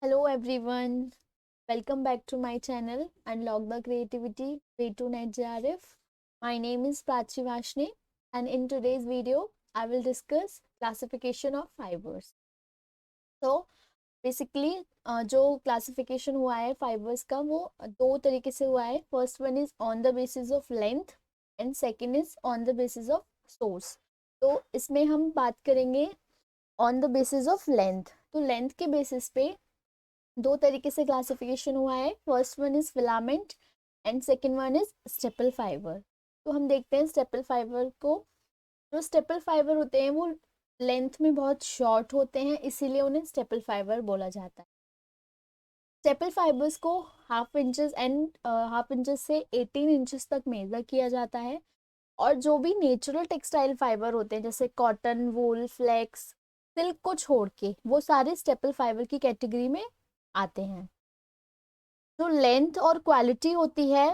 Hello everyone, welcome back to my channel Unlock the Creativity Way to Net JRF. My name is Prachi Vashne and in today's video I will discuss classification of fibers. So basically जो classification हुआ है fibers का वो दो तरीके से हुआ है. First one is on the basis of length and second is on the basis of source. तो इसमें हम बात करेंगे on the basis of length. तो लेंथ के बेसिस पे दो तरीके से क्लासिफिकेशन हुआ है. First one is filament and second one is staple fibre. तो हम देखते हैं स्टेपल फाइबर को. जो स्टेपल फाइबर होते हैं वो लेंथ में बहुत शॉर्ट होते हैं, इसीलिए उन्हें स्टेपल फाइबर बोला जाता है. स्टेपल फाइबर्स को हाफ इंचेस से 18 इंचेस तक मेजर किया जाता है. और जो भी नेचुरल टेक्सटाइल फाइबर होते हैं जैसे कॉटन, वूल, फ्लेक्स, सिल्क को छोड़ के वो सारे स्टेपल फाइबर की कैटेगरी में आते हैं. जो लेंथ और क्वालिटी होती है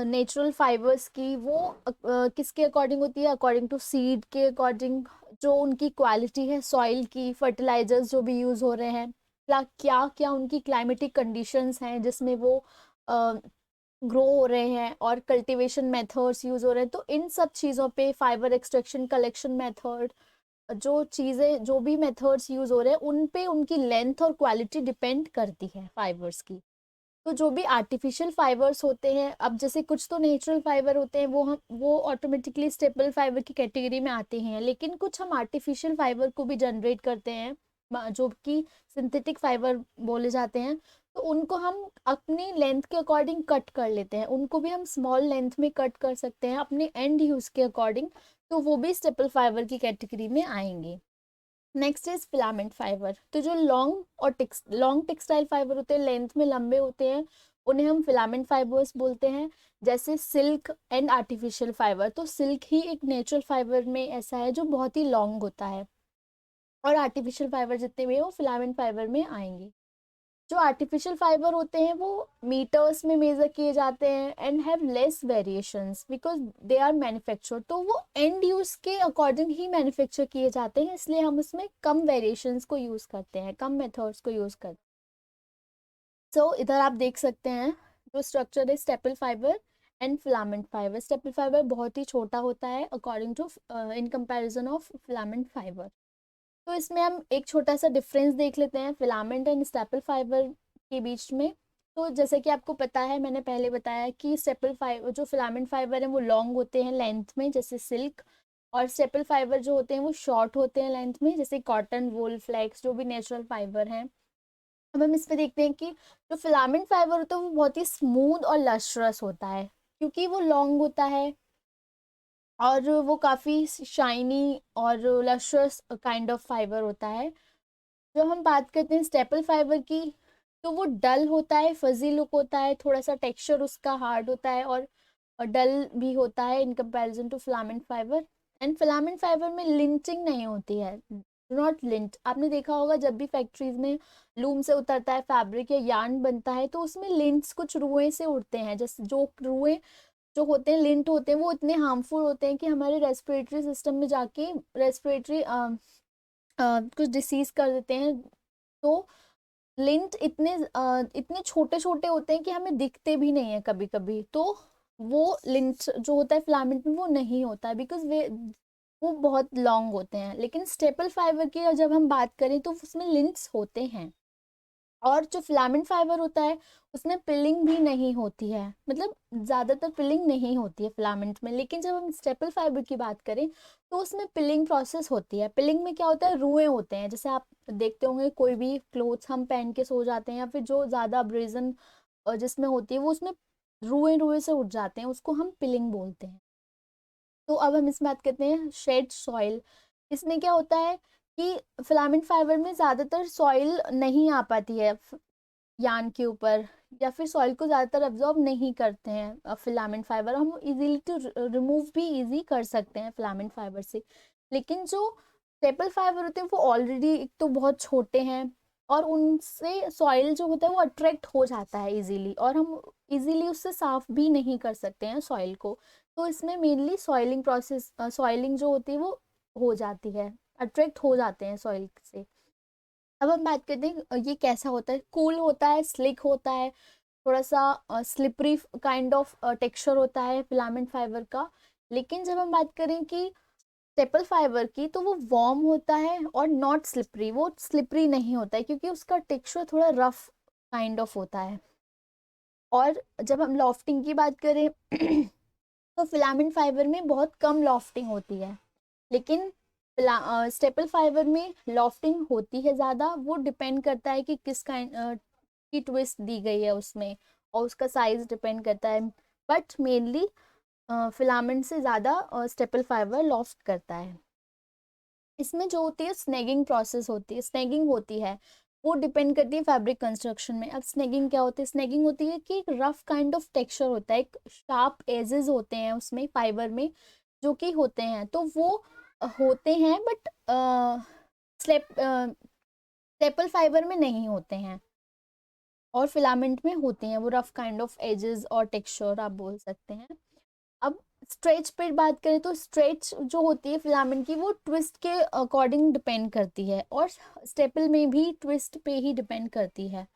नेचुरल फाइबर्स की वो किसके अकॉर्डिंग होती है? अकॉर्डिंग टू सीड के अकॉर्डिंग. जो उनकी क्वालिटी है सॉइल की, फर्टिलाइजर्स जो भी यूज़ हो रहे हैं, क्या क्या उनकी क्लाइमेटिक कंडीशंस हैं जिसमें वो ग्रो हो रहे हैं, और कल्टीवेशन मेथड्स यूज़ हो रहे हैं. तो इन सब चीज़ों पे फाइबर एक्सट्रैक्शन, कलेक्शन मेथड, जो चीज़ें, जो भी मेथड्स यूज़ हो रहे हैं उन पे उनकी लेंथ और क्वालिटी डिपेंड करती है फाइबर्स की. तो जो भी आर्टिफिशियल फाइबर्स होते हैं, अब जैसे कुछ तो नेचुरल फाइबर होते हैं वो ऑटोमेटिकली स्टेपल फाइबर की कैटेगरी में आते हैं, लेकिन कुछ हम आर्टिफिशियल फाइबर को भी जनरेट करते हैं जो कि सिंथेटिक फाइबर बोले जाते हैं. तो उनको हम अपनी लेंथ के अकॉर्डिंग कट कर लेते हैं, उनको भी हम स्मॉल लेंथ में कट कर सकते हैं अपने एंड यूज़ के अकॉर्डिंग. तो वो भी स्टेपल फाइबर की कैटेगरी में आएंगे. Next is filament fibre. तो जो लॉन्ग टेक्सटाइल फाइबर होते हैं, लेंथ में लंबे होते हैं, उन्हें हम फिलामेंट फाइबर्स बोलते हैं. जैसे सिल्क एंड आर्टिफिशियल फाइबर. तो सिल्क ही एक नेचुरल फाइबर में ऐसा है जो बहुत ही लॉन्ग होता है, और आर्टिफिशियल फाइबर जितने भी हैं वो फिलामेंट फाइबर में आएंगे. जो आर्टिफिशियल फाइबर होते हैं वो मीटर्स में मेजर किए जाते हैं and have less variations because they are manufacture. तो वो एंड यूज के अकॉर्डिंग ही मैन्युफैक्चर किए जाते हैं, इसलिए हम उसमें कम वेरिएशंस को यूज़ करते हैं, कम मेथड्स को यूज़ करते हैं. सो इधर आप देख सकते हैं जो स्ट्रक्चर है staple fibre and filament fibre. Staple fibre बहुत ही छोटा होता है according to in comparison of filament fibre. तो इसमें हम एक छोटा सा डिफरेंस देख लेते हैं फिलामेंट एंड स्टेपल फाइबर के बीच में. तो जैसे कि आपको पता है, मैंने पहले बताया कि स्टेपल फाइबर, जो फिलामेंट फाइबर है वो लॉन्ग होते हैं लेंथ में जैसे सिल्क, और स्टेपल फाइबर जो होते हैं वो शॉर्ट होते हैं लेंथ में जैसे कॉटन, वूल, फ्लेक्स, जो भी नेचुरल फाइबर हैं. अब हम इसमें देखते हैं कि जो फिलामेंट फाइबर होता है वो बहुत ही स्मूथ और लस्ट्रस होता है क्योंकि वो लॉन्ग होता है, और वो काफ़ी शाइनी और लस्ट्रस काइंड ऑफ फाइबर होता है. जब हम बात करते हैं स्टेपल फाइबर की, तो वो डल होता है, फजी लुक होता है, थोड़ा सा टेक्सचर उसका हार्ड होता है और डल भी होता है in comparison to filament fibre. And filament fibre में लिंचिंग नहीं होती है, डू नॉट लिंट. आपने देखा होगा जब भी फैक्ट्रीज में लूम से उतरता है फैब्रिक या यार्न बनता है तो उसमें लिंट्स कुछ रुएं से उड़ते हैं. जैसे जो रुएं जो होते हैं, लिंट होते हैं, वो इतने हार्मफुल होते हैं कि हमारे रेस्पिरेटरी सिस्टम में जाके रेस्पिरेटरी कुछ डिसीज कर देते हैं. तो लिंट इतने छोटे छोटे होते हैं कि हमें दिखते भी नहीं है कभी कभी. तो वो लिंट जो होता है फिलामेंट में वो नहीं होता है बिकॉज वो बहुत लॉन्ग होते हैं. लेकिन स्टेपल फाइबर की जब हम बात करें तो उसमें लिंट्स होते हैं, और जो फिलामेंट फाइबर होता है उसमें पिलिंग भी नहीं होती है, मतलब ज़्यादातर पिलिंग नहीं होती है फिलामेंट में. लेकिन जब हम स्टेपल फाइबर की बात करें तो उसमें पिलिंग प्रोसेस होती है. पिलिंग में क्या होता है, रुएं होते हैं. जैसे आप देखते होंगे कोई भी क्लोथ्स हम पहन के सो जाते हैं या फिर जो ज़्यादा अब्रेजन जिसमें होती है वो उसमें रुएं रुएं से उठ जाते हैं, उसको हम पिलिंग बोलते हैं. तो अब हम इस बात करते हैं शेड सॉइल. इसमें क्या होता है कि फिलामेंट फाइबर में ज़्यादातर सॉइल नहीं आ पाती है यान के ऊपर, या फिर सॉइल को ज़्यादातर अब्जॉर्ब नहीं करते हैं फिलामेंट फाइबर. हम इजीली टू रिमूव भी इजी कर सकते हैं फिलामेंट फाइबर से. लेकिन जो स्टेपल फाइबर होते हैं वो ऑलरेडी एक तो बहुत छोटे हैं, और उनसे सॉइल जो होता है वो अट्रैक्ट हो जाता है इजीली, और हम इजीली उससे साफ भी नहीं कर सकते हैं सॉइल को. तो इसमें मेनली सॉइलिंग प्रोसेस, सॉइलिंग जो होती है वो हो जाती है, अट्रैक्ट हो जाते हैं सॉइल से. अब हम बात करते हैं ये कैसा होता है। कूल होता है, स्लिक होता है, थोड़ा सा स्लिपरी काइंड ऑफ टेक्सचर होता है फिलामेंट फाइबर का। लेकिन जब हम बात करें कि स्टेपल फाइबर की, तो वो वार्म होता है और नॉट स्लिपरी। वो स्लिपरी नहीं होता है क्योंकि उसका टेक्सचर थोड़ा रफ काइंड ऑफ होता है। और जब हम लॉफ्टिंग की बात करें तो फिलामेंट फाइबर में बहुत कम लॉफ्टिंग होती है, लेकिन स्टेपल फाइबर में लॉफ्टिंग होती है ज़्यादा। वो डिपेंड करता है कि किस काइंड की ट्विस्ट दी गई है उसमें, और उसका साइज डिपेंड करता है। बट मेनली फिलामेंट से ज़्यादा स्टेपल फाइबर लॉफ्ट करता है। इसमें जो होती है स्नेगिंग प्रोसेस होती है, स्नेगिंग होती है, वो डिपेंड करती है फैब्रिक कंस्ट्रक्शन में। अब स्नेगिंग क्या होती है? स्नेगिंग होती है कि एक रफ काइंड ऑफ टेक्सचर होता है, एक शार्प एजेस होते हैं उसमें फाइबर में जो कि होते हैं, तो वो होते हैं, बट स्टेपल फाइबर में नहीं होते हैं और फिलामेंट में होते हैं। वो रफ काइंड ऑफ एजेस और टेक्सचर आप बोल सकते हैं। अब स्ट्रेच पे बात करें तो स्ट्रेच जो होती है फिलामेंट की, वो ट्विस्ट के अकॉर्डिंग डिपेंड करती है, और स्टेपल में भी ट्विस्ट पे ही डिपेंड करती है।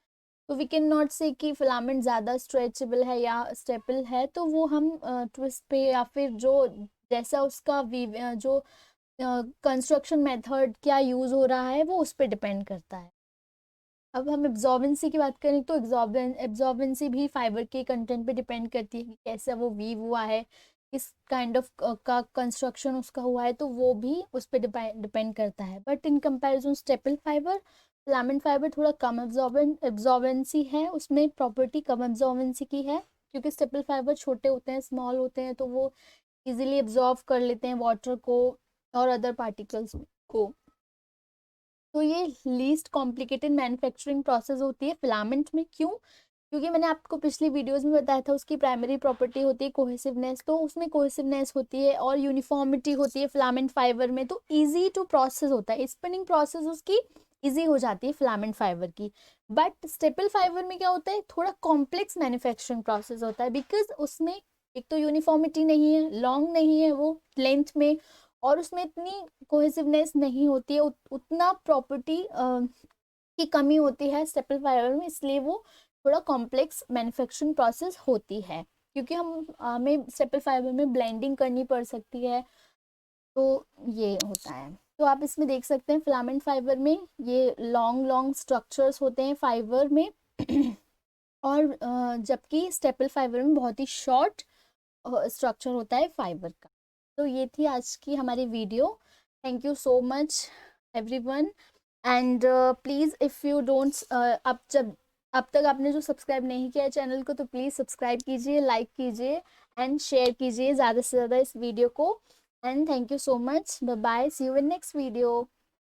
तो वी कैन नॉट से कि फिलामेंट ज़्यादा स्ट्रेचेबल है या स्टेपल है, तो वो हम ट्विस्ट पे या फिर जो जैसा उसका जो कंस्ट्रक्शन मेथड क्या यूज़ हो रहा है वो उस पर डिपेंड करता है। अब हम एब्जॉर्बेंसी की बात करें तो एब्जॉर्बेंसी भी फाइबर के कंटेंट पे डिपेंड करती है कि कैसा वो वीव हुआ है, किस काइंड ऑफ का कंस्ट्रक्शन उसका हुआ है, तो वो भी उस पर डिपेंड करता है। But in comparison staple fibre, filament fibre थोड़ा कम एब्जॉर्बेंसी है, उसमें प्रॉपर्टी कम एब्जॉर्बेंसी की है, क्योंकि स्टेपल फाइबर छोटे होते हैं, स्मॉल होते हैं, तो वो इजीली एब्जॉर्ब कर लेते हैं वाटर को और अदर पार्टिकल्स को। तो ये लीस्ट कॉम्प्लिकेटेड मैन्युफैक्चरिंग प्रोसेस होती है फिलामेंट में। क्यों? क्योंकि मैंने आपको पिछली वीडियोस में बताया था उसकी प्राइमरी प्रॉपर्टी होती है कोहेसिवनेस, तो उसमें कोहेसिवनेस होती है और यूनिफॉर्मिटी होती है फिलामेंट फाइबर में, तो इजी टू प्रोसेस होता है, स्पिनिंग प्रोसेस उसकी इजी हो जाती है फिलामेंट फाइबर की। बट स्टेपल फाइबर में क्या होता है? थोड़ा कॉम्प्लेक्स मैन्युफैक्चरिंग प्रोसेस होता है, बिकॉज उसमें एक तो यूनिफॉर्मिटी नहीं है, लॉन्ग नहीं है वो लेंथ में, और उसमें इतनी कोहेसिवनेस नहीं होती है, उतना प्रॉपर्टी की कमी होती है स्टेपल फाइबर में, इसलिए वो थोड़ा कॉम्प्लेक्स मैन्युफैक्चरिंग प्रोसेस होती है, क्योंकि हमें स्टेपल फाइबर में ब्लेंडिंग करनी पड़ सकती है। तो ये होता है। तो आप इसमें देख सकते हैं फिलामेंट फाइबर में ये लॉन्ग लॉन्ग स्ट्रक्चर्स होते हैं फाइबर में और जबकि स्टेपल फाइबर में बहुत ही शॉर्ट स्ट्रक्चर होता है फाइबर का। तो ये थी आज की हमारी video. Thank you so much everyone, and please if you don't अब तक आपने जो सब्सक्राइब नहीं किया है चैनल को, तो प्लीज़ सब्सक्राइब कीजिए, लाइक कीजिए एंड शेयर कीजिए ज़्यादा से ज़्यादा इस वीडियो को। And thank you so much, bye bye, see you in next video.